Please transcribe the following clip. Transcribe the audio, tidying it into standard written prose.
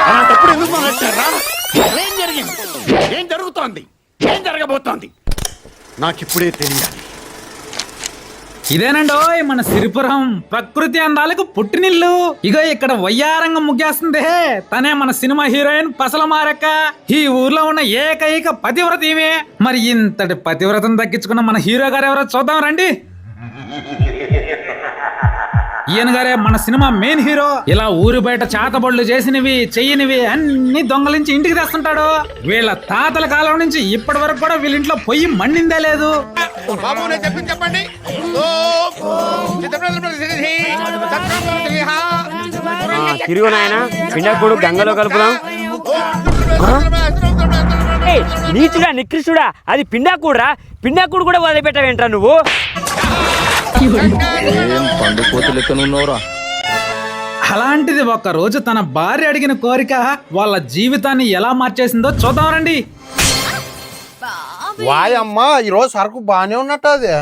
అలాంటప్పుడు ఎందుకు మొదలెట్టారా? ఏం జరిగింది? ఏం జరుగుతోంది? ఏం జరగబోతోంది? నాకిప్పుడే తెలియాలి. ఇదేనండో మన సిరిపురం ప్రకృతి అందాలకు పుట్టినిల్లు. ఇగో ఇక్కడ వయ్యారంగం ముగ్గేస్తుంది. తనే మన సినిమా హీరోయిన్ పసల మారక్క. ఈ ఊర్లో ఉన్న ఏకైక పతివ్రత ఈమె. మరి ఇంతటి పతివ్రతను దక్కించుకున్న మన హీరో గారు ఎవరో చూద్దాం రండి. ఈయన గారే మన సినిమా మెయిన్ హీరో. ఇలా ఊరి బయట చాతబడులు చేసినవి చెయ్యనివి అన్ని దొంగలించి ఇంటికి తెస్తుంటాడు. వీళ్ళ తాతల కాలం నుంచి ఇప్పటి వరకు కూడా వీళ్ళ ఇంట్లో పొయ్యి మండిందే లేదు. చెప్పండి. తిరుగు నాయన పిండాకుడు గంగలో కలుపుదాం. నీచుడా నికృష్టుడా, అది పిండాకుడురా. పిండాకుడు కూడా వదిలిపెట్టావేంట్రా నువ్వు? అలాంటిది ఒక్క రోజు తన భార్య అడిగిన కోరిక వాళ్ళ జీవితాన్ని ఎలా మార్చేసిందో చూద్దాం రండి. వాయమ్మా ఈరోజు సరుకు బానే ఉన్నట్టు అది.